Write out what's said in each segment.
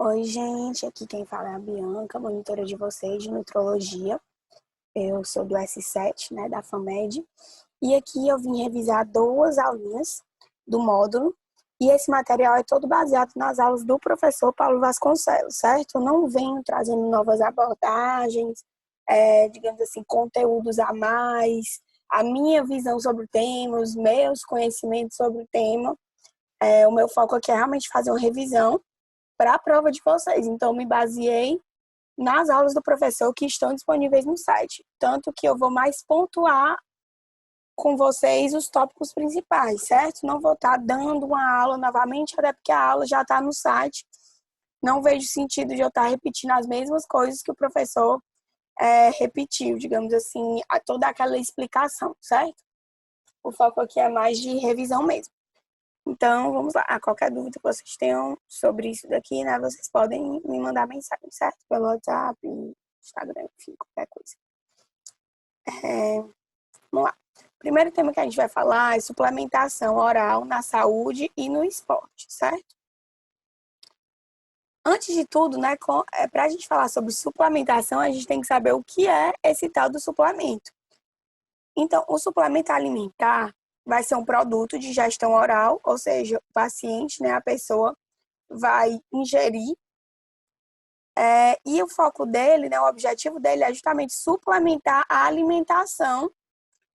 Oi, gente, aqui quem fala é a Bianca, monitora de vocês de nutrologia. Eu sou do S7, né, da FAMED, e aqui eu vim revisar 2 aulinhas do módulo, e esse material é todo baseado nas aulas do professor Paulo Vasconcelos, certo? Eu não venho trazendo novas abordagens, digamos assim, conteúdos a mais, a minha visão sobre o tema, os meus conhecimentos sobre o tema. O meu foco aqui é realmente fazer uma revisão para a prova de vocês. Então, me baseei nas aulas do professor que estão disponíveis no site. Tanto que eu vou mais pontuar com vocês os tópicos principais, certo? Não vou estar dando uma aula novamente, até porque a aula já está no site. Não vejo sentido de eu estar repetindo as mesmas coisas que o professor repetiu, digamos assim, toda aquela explicação, certo? O foco aqui é mais de revisão mesmo. Então, vamos lá. Qualquer dúvida que vocês tenham sobre isso daqui, né, vocês podem me mandar mensagem, certo? Pelo WhatsApp, Instagram, enfim, qualquer coisa. Vamos lá. O primeiro tema que a gente vai falar é suplementação oral na saúde e no esporte, certo? Antes de tudo, né, para a gente falar sobre suplementação, a gente tem que saber o que é esse tal do suplemento. Então, o suplemento alimentar vai ser um produto de ingestão oral, ou seja, o paciente, né, a pessoa vai ingerir, e o foco dele, né, o objetivo dele é justamente suplementar a alimentação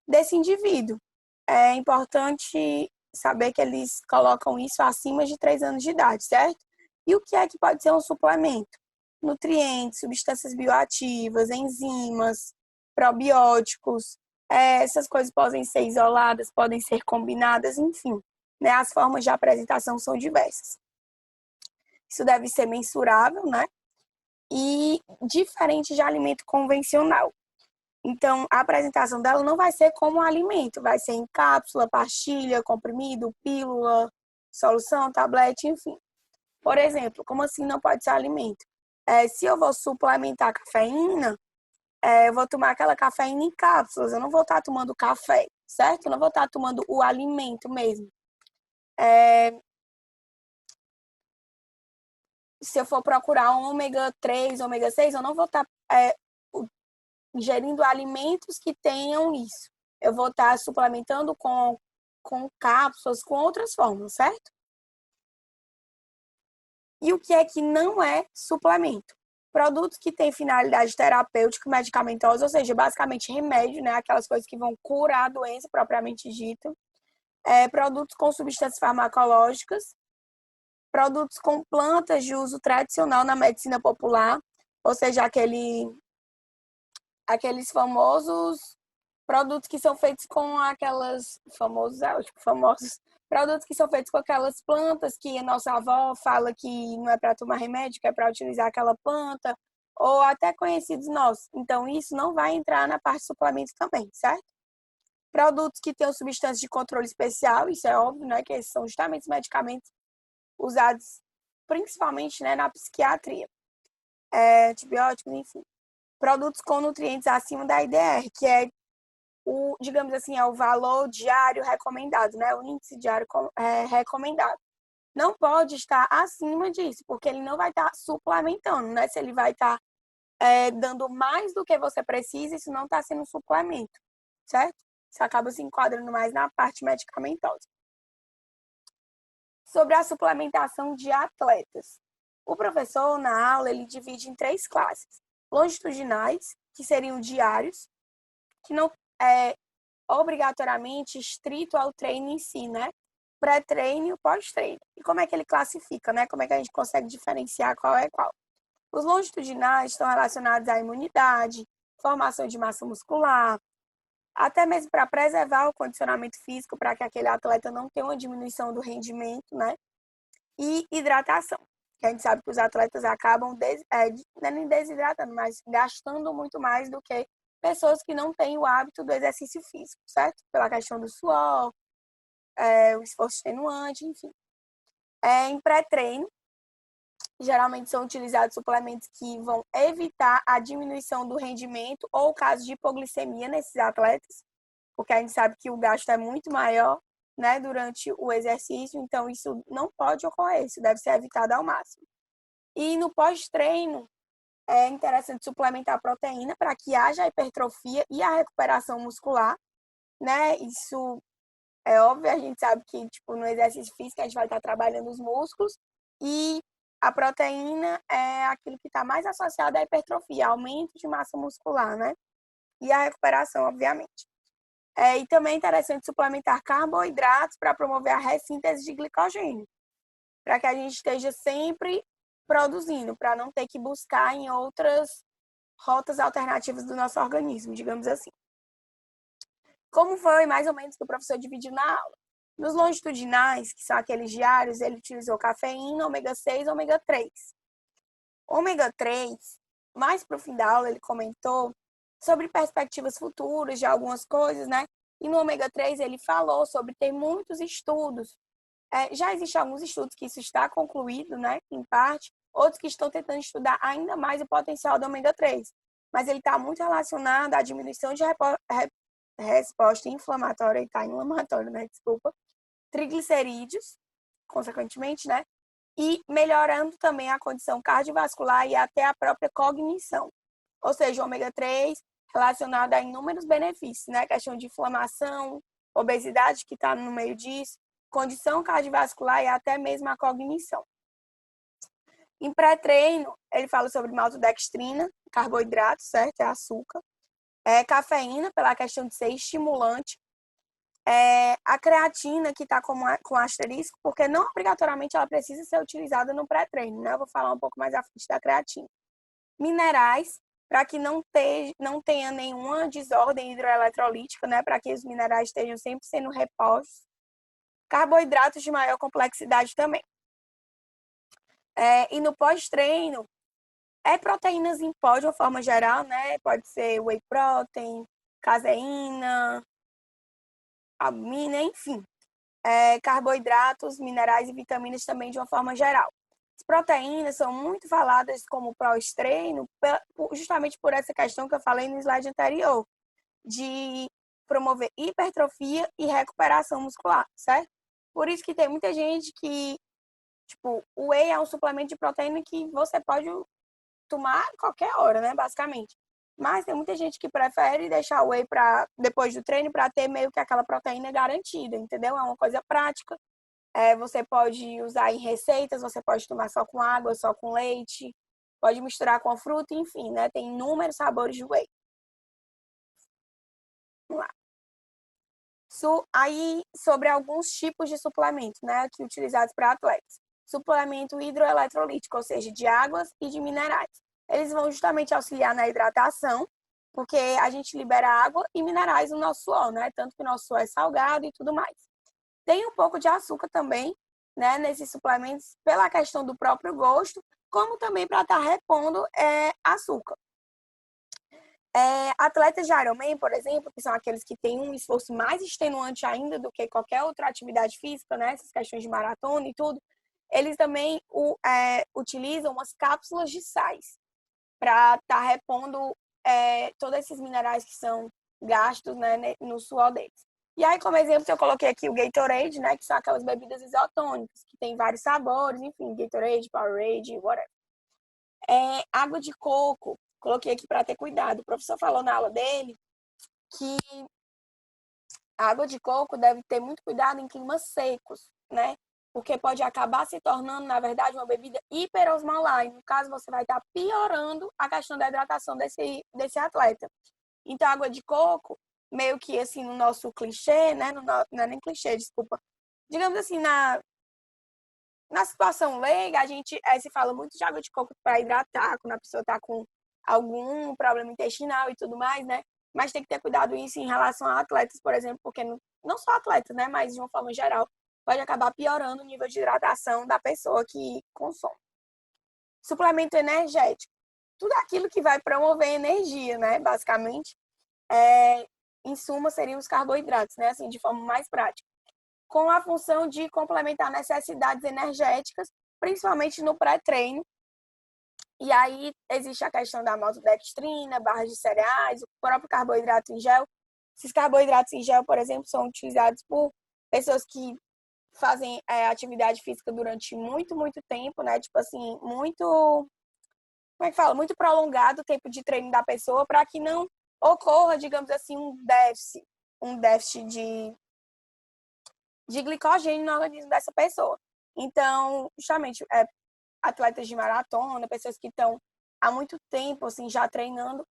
desse indivíduo. É importante saber que eles colocam isso acima de 3 anos de idade, certo? E o que é que pode ser um suplemento? Nutrientes, substâncias bioativas, enzimas, probióticos, essas coisas podem ser isoladas, podem ser combinadas, enfim, né? As formas de apresentação são diversas. Isso deve ser mensurável, né? E diferente de alimento convencional. Então, a apresentação dela não vai ser como um alimento, vai ser em cápsula, pastilha, comprimido, pílula, solução, tablete, enfim. Por exemplo, como assim não pode ser alimento? Se eu vou suplementar cafeína, eu vou tomar aquela cafeína em cápsulas, eu não vou estar tomando café, certo? Eu não vou estar tomando o alimento mesmo. Se eu for procurar um ômega 3, ômega 6, eu não vou estar ingerindo alimentos que tenham isso. Eu vou estar suplementando com cápsulas, com outras formas, certo? E o que é que não é suplemento? Produtos que têm finalidade terapêutica, medicamentosa, ou seja, basicamente remédio, né? Aquelas coisas que vão curar a doença propriamente dita. Produtos com substâncias farmacológicas, produtos com plantas de uso tradicional na medicina popular, ou seja, aqueles famosos produtos que são feitos com aquelas famosos produtos que são feitos com aquelas plantas que a nossa avó fala que não é para tomar remédio, que é para utilizar aquela planta, ou até conhecidos nossos. Então, isso não vai entrar na parte de suplemento também, certo? Produtos que tenham substâncias de controle especial, isso é óbvio, né? Que esses são justamente os medicamentos usados principalmente, né, na psiquiatria. Antibióticos, enfim. Produtos com nutrientes acima da IDR, que é digamos assim, é o valor diário recomendado, né? O índice diário recomendado. Não pode estar acima disso, porque ele não vai estar suplementando, né? Se ele vai estar dando mais do que você precisa, isso não está sendo suplemento, certo? Isso acaba se enquadrando mais na parte medicamentosa. Sobre a suplementação de atletas. O professor, na aula, ele divide em 3 classes. Longitudinais, que seriam diários, que não obrigatoriamente estrito ao treino em si, né? Pré-treino e pós-treino. E como é que ele classifica, né? Como é que a gente consegue diferenciar qual é qual? Os longitudinais estão relacionados à imunidade, formação de massa muscular, até mesmo para preservar o condicionamento físico, para que aquele atleta não tenha uma diminuição do rendimento, né? E hidratação, que a gente sabe que os atletas acabam nem desidratando, mas gastando muito mais do que pessoas que não têm o hábito do exercício físico, certo? Pela questão do suor, o esforço extenuante, enfim. Em pré-treino, geralmente são utilizados suplementos que vão evitar a diminuição do rendimento ou o caso de hipoglicemia nesses atletas, porque a gente sabe que o gasto é muito maior, né, durante o exercício, então isso não pode ocorrer, isso deve ser evitado ao máximo. E no pós-treino, é interessante suplementar proteína para que haja a hipertrofia e a recuperação muscular, né? Isso é óbvio, a gente sabe que tipo, no exercício físico a gente vai estar trabalhando os músculos e a proteína é aquilo que está mais associado à hipertrofia, aumento de massa muscular, né? E a recuperação, obviamente. E também é interessante suplementar carboidratos para promover a ressíntese de glicogênio, para que a gente esteja sempre produzindo, para não ter que buscar em outras rotas alternativas do nosso organismo, digamos assim. Como foi mais ou menos que o professor dividiu na aula? Nos longitudinais, que são aqueles diários, ele utilizou cafeína, ômega 6 e ômega 3. Ômega 3, mais para o fim da aula, ele comentou sobre perspectivas futuras de algumas coisas, né? E no ômega 3 ele falou sobre ter muitos estudos. Já existem alguns estudos que isso está concluído, né? Em parte, outros que estão tentando estudar ainda mais o potencial do ômega 3. Mas ele está muito relacionado à diminuição de resposta inflamatória, está inflamatório, né? Desculpa. Triglicerídeos, consequentemente, né? E melhorando também a condição cardiovascular e até a própria cognição. Ou seja, o ômega 3 relacionado a inúmeros benefícios, né? Questão de inflamação, obesidade que está no meio disso, condição cardiovascular e até mesmo a cognição. Em pré-treino, ele fala sobre maltodextrina, carboidrato, certo? É açúcar. Cafeína, pela questão de ser estimulante. A creatina, que está com asterisco, porque não obrigatoriamente ela precisa ser utilizada no pré-treino, né? Eu vou falar um pouco mais à frente da creatina. Minerais, para que não tenha nenhuma desordem hidroeletrolítica, né? Para que os minerais estejam sempre sendo repostos. Carboidratos de maior complexidade também. E no pós-treino, proteínas em pó de uma forma geral, né? Pode ser whey protein, caseína, albumina, enfim. Carboidratos, minerais e vitaminas também de uma forma geral. As proteínas são muito faladas como pós-treino, justamente por essa questão que eu falei no slide anterior, de promover hipertrofia e recuperação muscular, certo? Por isso que tem muita gente que, tipo, o whey é um suplemento de proteína que você pode tomar a qualquer hora, né, basicamente. Mas tem muita gente que prefere deixar o whey para depois do treino para ter meio que aquela proteína garantida, entendeu? É uma coisa prática. Você pode usar em receitas, você pode tomar só com água, só com leite, pode misturar com a fruta, enfim, né? Tem inúmeros sabores de whey. Vamos lá. Aí, sobre alguns tipos de suplementos, né, que utilizados para atletas. Suplemento hidroeletrolítico, ou seja, de águas e de minerais. Eles vão justamente auxiliar na hidratação, porque a gente libera água e minerais no nosso suor, né? Tanto que o nosso suor é salgado e tudo mais. Tem um pouco de açúcar também, né, nesses suplementos, pela questão do próprio gosto, como também para estar repondo açúcar. Atletas de Ironman, por exemplo, que são aqueles que têm um esforço mais extenuante ainda do que qualquer outra atividade física, né? Essas questões de maratona e tudo, eles também utilizam umas cápsulas de sais para estar repondo todos esses minerais que são gastos, né, no suor deles. E aí, como exemplo, eu coloquei aqui o Gatorade, né, que são aquelas bebidas isotônicas, que tem vários sabores, enfim, Gatorade, Powerade, whatever. Água de coco, coloquei aqui para ter cuidado. O professor falou na aula dele que a água de coco deve ter muito cuidado em climas secos, né? Porque pode acabar se tornando, na verdade, uma bebida hiperosmolar. E, no caso, você vai estar piorando a questão da hidratação desse atleta. Então, a água de coco, meio que assim, no nosso clichê, né? Não é nem clichê, desculpa. Digamos assim, na situação leiga, a gente se fala muito de água de coco para hidratar, quando a pessoa está com algum problema intestinal e tudo mais, né? Mas tem que ter cuidado isso em relação a atletas, por exemplo, porque não só atletas, né? Mas de uma forma geral, pode acabar piorando o nível de hidratação da pessoa que consome. Suplemento energético. Tudo aquilo que vai promover energia, né? Basicamente, em suma, seriam os carboidratos, né? Assim, de forma mais prática. Com a função de complementar necessidades energéticas, principalmente no pré-treino. E aí existe a questão da maltodextrina, barras de cereais, o próprio carboidrato em gel. Esses carboidratos em gel, por exemplo, são utilizados por pessoas que fazem atividade física durante muito, muito tempo, né? Tipo assim, muito, como é que fala? Muito prolongado o tempo de treino da pessoa para que não ocorra, digamos assim, um déficit de glicogênio no organismo dessa pessoa. Então, justamente, atletas de maratona, pessoas que estão há muito tempo assim, já treinando,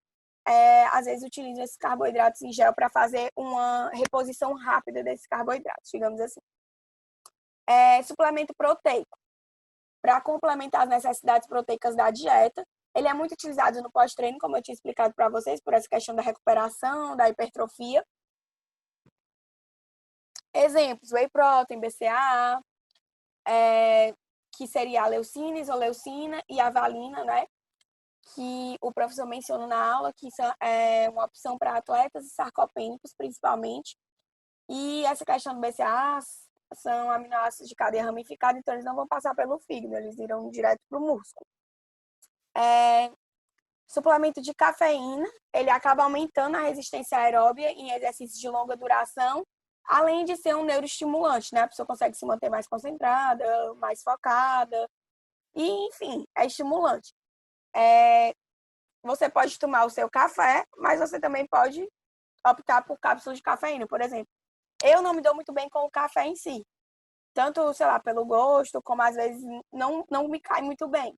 às vezes utilizam esses carboidratos em gel para fazer uma reposição rápida desses carboidratos, digamos assim. Suplemento proteico, para complementar as necessidades proteicas da dieta. Ele é muito utilizado no pós-treino, como eu tinha explicado para vocês, por essa questão da recuperação, da hipertrofia. Exemplos: whey protein, BCAA, que seria a leucina, isoleucina e a valina, né? Que o professor menciona na aula, que é uma opção para atletas e sarcopênicos, principalmente. E essa questão do BCAA são aminoácidos de cadeia ramificada, então eles não vão passar pelo fígado, eles irão direto para o músculo. Suplemento de cafeína, ele acaba aumentando a resistência aeróbia em exercícios de longa duração, além de ser um neuroestimulante, né? A pessoa consegue se manter mais concentrada, mais focada, e, enfim, é estimulante. Você pode tomar o seu café, mas você também pode optar por cápsulas de cafeína, por exemplo. Eu não me dou muito bem com o café em si, tanto, sei lá, pelo gosto, como às vezes não me cai muito bem.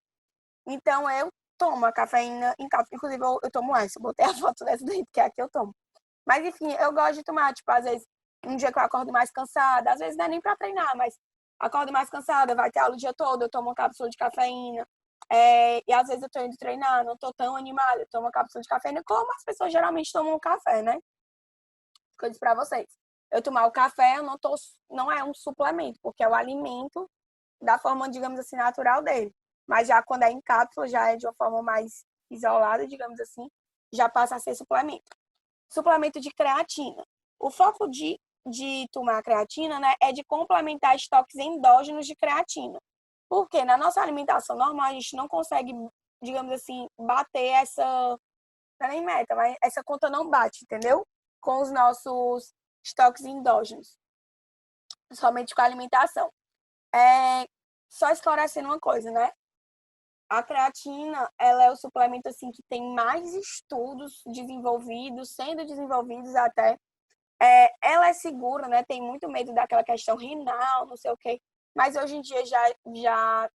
Então, eu tomo a cafeína em cápsula. Inclusive, eu tomo essa. Eu botei a foto dessa daí, porque é a que eu tomo. Mas, enfim, eu gosto de tomar, tipo, às vezes, um dia que eu acordo mais cansada. Às vezes não é nem pra treinar, mas acordo mais cansada, vai ter aula o dia todo, eu tomo uma cápsula de cafeína. E às vezes eu tô indo treinar, não tô tão animada, eu tomo uma cápsula de cafeína, como as pessoas geralmente tomam café, né? Que eu disse pra vocês. Eu tomar o café, não é um suplemento, porque é o alimento da forma, digamos assim, natural dele. Mas já quando é em cápsula, já é de uma forma mais isolada, digamos assim, já passa a ser suplemento. Suplemento de creatina. O foco de tomar creatina, né, é de complementar estoques endógenos de creatina. Porque na nossa alimentação normal, a gente não consegue, digamos assim, bater essa, não é nem meta, mas essa conta não bate, entendeu? Com os nossos estoques endógenos. Somente com a alimentação. Só esclarecendo uma coisa, né? A creatina, ela é o suplemento assim que tem mais estudos desenvolvidos, sendo desenvolvidos até. Ela é segura, né? Tem muito medo daquela questão renal, não sei o quê. Mas hoje em dia já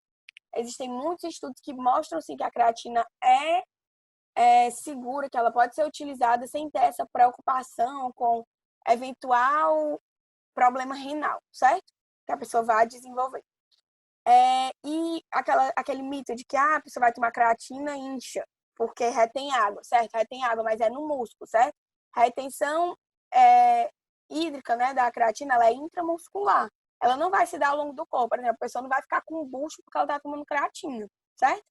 existem muitos estudos que mostram sim, que a creatina é segura, que ela pode ser utilizada sem ter essa preocupação com eventual problema renal, certo? Que a pessoa vai desenvolver. E aquele mito de que a pessoa vai tomar creatina e incha, porque retém água, certo? Retém água, mas é no músculo, certo? A retenção hídrica, né, da creatina, ela é intramuscular. Ela não vai se dar ao longo do corpo. Por exemplo, a pessoa não vai ficar com um bucho porque ela está tomando creatina, certo?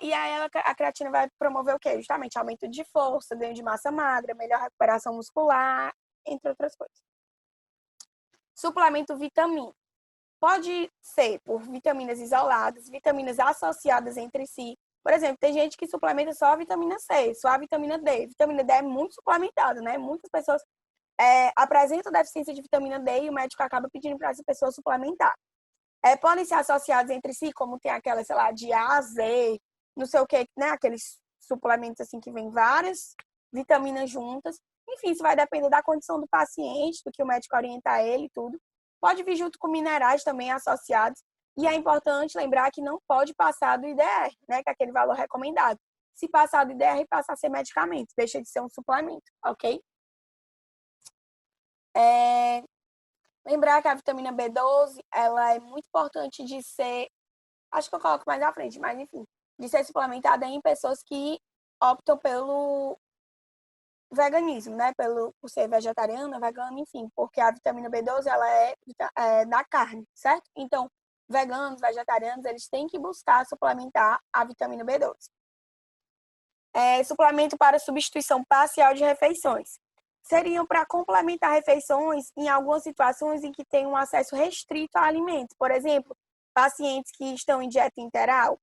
E aí a creatina vai promover o quê? Justamente aumento de força, ganho de massa magra, melhor recuperação muscular, entre outras coisas. Suplemento vitamínico. Pode ser por vitaminas isoladas, vitaminas associadas entre si. Por exemplo, tem gente que suplementa só a vitamina C, só a vitamina D. Vitamina D é muito suplementada, né? Muitas pessoas apresentam deficiência de vitamina D e o médico acaba pedindo para essa pessoa suplementar. Podem ser associados entre si, como tem aquela, sei lá, de A a Z, não sei o que, né? Aqueles suplementos assim que vêm várias vitaminas juntas. Enfim, isso vai depender da condição do paciente, do que o médico orienta ele e tudo. Pode vir junto com minerais também associados. E é importante lembrar que não pode passar do IDR, né? Que é aquele valor recomendado. Se passar do IDR, passa a ser medicamento, deixa de ser um suplemento, ok? Lembrar que a vitamina B12, ela é muito importante de ser, acho que eu coloco mais à frente, mas enfim, de ser suplementada em pessoas que optam pelo veganismo, né? Por ser vegetariana, vegana, enfim, porque a vitamina B12, ela é da carne, certo? Então, veganos, vegetarianos, eles têm que buscar suplementar a vitamina B12. Suplemento para substituição parcial de refeições. Seriam para complementar refeições em algumas situações em que tem um acesso restrito a alimentos. Por exemplo, pacientes que estão em dieta integral,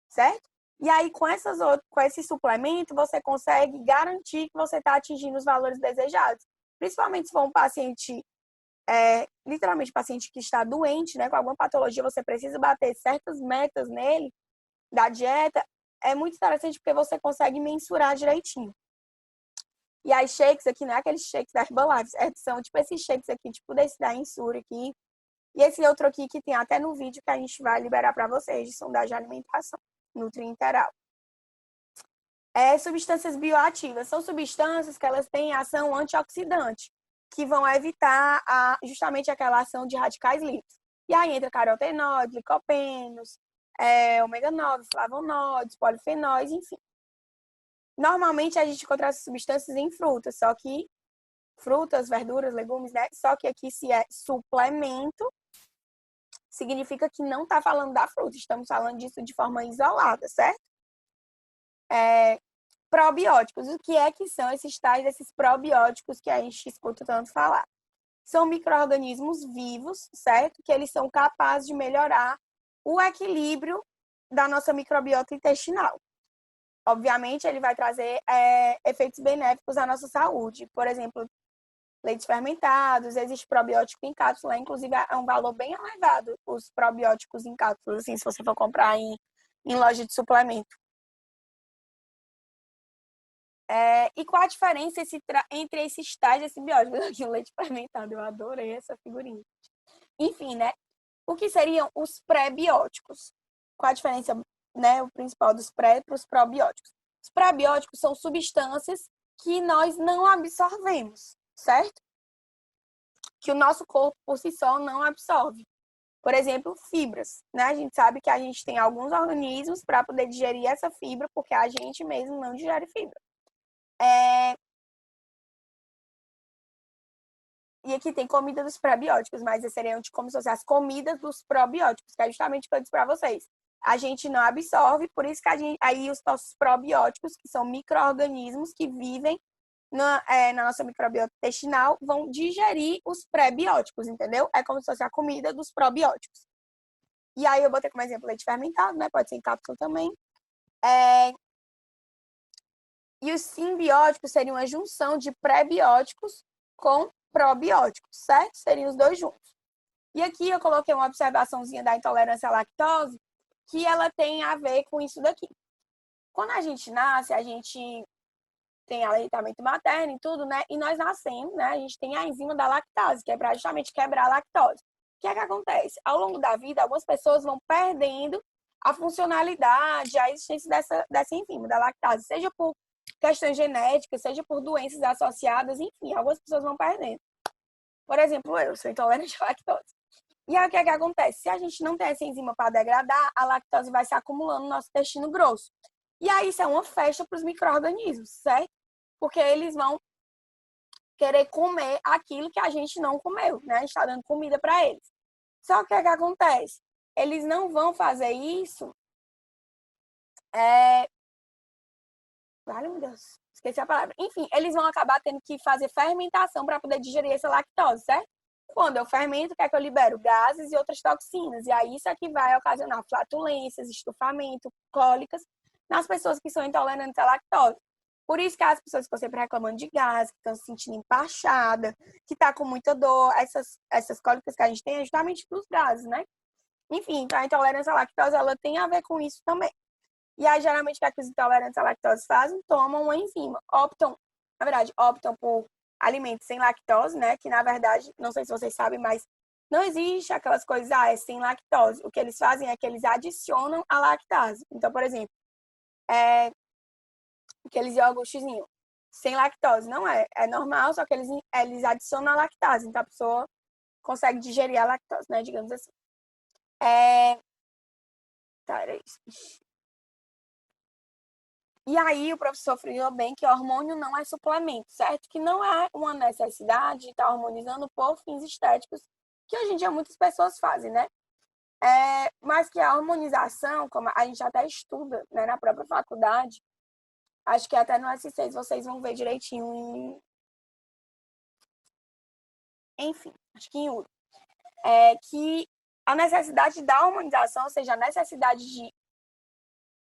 certo? E aí, com esse suplemento, você consegue garantir que você está atingindo os valores desejados. Principalmente se for um paciente literalmente, paciente que está doente, né, com alguma patologia, você precisa bater certas metas nele, da dieta, é muito interessante porque você consegue mensurar direitinho. E as shakes aqui, não é aqueles shakes da Herbalife, são tipo esses shakes aqui, tipo desse da Ensure aqui, e esse outro aqui que tem até no vídeo que a gente vai liberar para vocês, de sondagem de alimentação, NutriInteral. Substâncias bioativas, são substâncias que elas têm ação antioxidante, que vão evitar justamente aquela ação de radicais livres. E aí entra carotenoides, licopenos, ômega 9, flavonoides, polifenóis, enfim. Normalmente a gente encontra essas substâncias em frutas, só que frutas, verduras, legumes, né? Só que aqui se é suplemento, significa que não está falando da fruta, estamos falando disso de forma isolada, certo? Probióticos, o que é que são esses probióticos que a gente escuta tanto falar? São micro-organismos vivos, certo? Que eles são capazes de melhorar o equilíbrio da nossa microbiota intestinal. Obviamente, ele vai trazer efeitos benéficos à nossa saúde. Por exemplo, leites fermentados, existe probiótico em cápsula, inclusive é um valor bem elevado os probióticos em cápsula, assim, se você for comprar em loja de suplemento. E qual a diferença entre esses tais e simbióticos? Aqui o leite fermentado, eu adorei essa figurinha. Enfim, né? O que seriam os pré-bióticos? Qual a diferença, né, o principal dos pré para os probióticos? Os pré-bióticos são substâncias que nós não absorvemos, certo? Que o nosso corpo por si só não absorve. Por exemplo, fibras, né? A gente sabe que a gente tem alguns organismos para poder digerir essa fibra, porque a gente mesmo não digere fibra. E aqui tem comida dos probióticos, mas seriam como se fossem as comidas dos probióticos, que é justamente o que eu disse para vocês. A gente não absorve, por isso que aí os nossos probióticos, que são micro-organismos que vivem na nossa microbiota intestinal, vão digerir os pré-bióticos, entendeu? É como se fosse a comida dos probióticos. E aí eu botei como exemplo leite fermentado, né? Pode ser em cápsula também. E os simbióticos seriam uma junção de pré-bióticos com probióticos, certo? Seriam os dois juntos. E aqui eu coloquei uma observaçãozinha da intolerância à lactose, que ela tem a ver com isso daqui. Quando a gente nasce, a gente tem aleitamento materno e tudo, né? E nós nascemos, né? A gente tem a enzima da lactase, que é para justamente quebrar a lactose. O que é que acontece? Ao longo da vida, algumas pessoas vão perdendo a funcionalidade, a existência dessa enzima, da lactase, seja por questões genéticas, seja por doenças associadas, enfim, algumas pessoas vão perdendo. Por exemplo, eu sou intolerante à lactose. E aí o que é que acontece? Se a gente não tem essa enzima para degradar, a lactose vai se acumulando no nosso intestino grosso. E aí isso é uma festa para os micro-organismos, certo? Porque eles vão querer comer aquilo que a gente não comeu, né? A gente está dando comida para eles. Só que o que é que acontece? Eles não vão fazer isso. Vale, meu Deus, esqueci a palavra. Enfim, eles vão acabar tendo que fazer fermentação para poder digerir essa lactose, certo? Quando eu fermento, o que é que eu libero? Gases e outras toxinas. E aí isso aqui vai ocasionar flatulências, estufamento, cólicas nas pessoas que são intolerantes à lactose. Por isso que as pessoas que estão sempre reclamando de gás, que estão se sentindo empachada, que está com muita dor, essas cólicas que a gente tem é justamente dos gases, né? Enfim, então a intolerância à lactose, ela tem a ver com isso também. E aí, geralmente, o que os intolerantes à lactose fazem? Tomam uma enzima. Optam por alimentos sem lactose, né? Que, na verdade, não sei se vocês sabem, mas não existe aquelas coisas, é sem lactose. O que eles fazem é que eles adicionam a lactase. Então, por exemplo, aqueles iogurtezinhos sem lactose. Não é. É normal, só que eles adicionam a lactase. Então, a pessoa consegue digerir a lactose, né? Digamos assim. Tá, era isso. E aí o professor frisou bem que hormônio não é suplemento, certo? Que não é uma necessidade de estar hormonizando por fins estéticos, que hoje em dia muitas pessoas fazem, né? Mas que a hormonização, como a gente até estuda, né, na própria faculdade, acho que até no S6 vocês vão ver direitinho, enfim, acho que em URO, que a necessidade da hormonização, ou seja, a necessidade de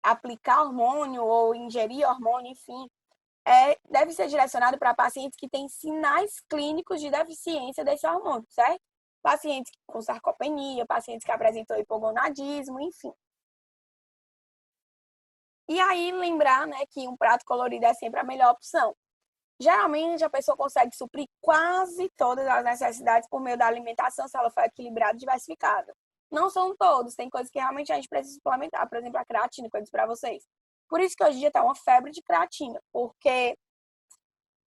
aplicar hormônio ou ingerir hormônio, enfim, deve ser direcionado para pacientes que têm sinais clínicos de deficiência desse hormônio, certo? Pacientes com sarcopenia, pacientes que apresentam hipogonadismo, enfim. E aí lembrar, né, que um prato colorido é sempre a melhor opção. Geralmente a pessoa consegue suprir quase todas as necessidades por meio da alimentação se ela for equilibrada e diversificada. Não são todos, tem coisas que realmente a gente precisa suplementar, por exemplo, a creatina, que eu disse para vocês. Por isso que hoje em dia tá uma febre de creatina, porque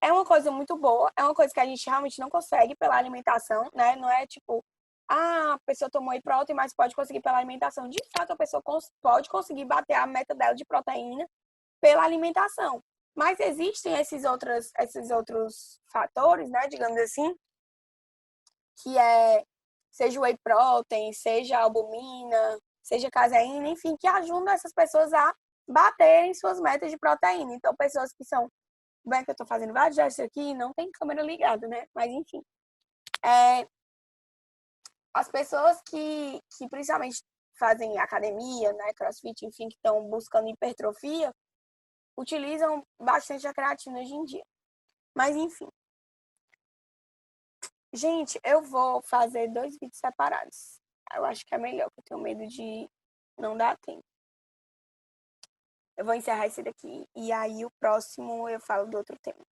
é uma coisa muito boa, é uma coisa que a gente realmente não consegue pela alimentação, né? Não é tipo, a pessoa tomou whey protein, mas pode conseguir pela alimentação. De fato, a pessoa pode conseguir bater a meta dela de proteína pela alimentação. Mas existem esses outros fatores, né, digamos assim, que seja o whey protein, seja a albumina, seja a caseína, enfim, que ajudam essas pessoas a baterem suas metas de proteína. Então, pessoas que são, bem que eu tô fazendo vários gestos aqui, não tem câmera ligada, né? Mas, enfim, é, as pessoas que principalmente fazem academia, né, crossfit, enfim, que estão buscando hipertrofia, utilizam bastante a creatina hoje em dia. Mas, enfim. Gente, eu vou fazer 2 vídeos separados. Eu acho que é melhor, porque eu tenho medo de não dar tempo. Eu vou encerrar esse daqui e aí o próximo eu falo do outro tema.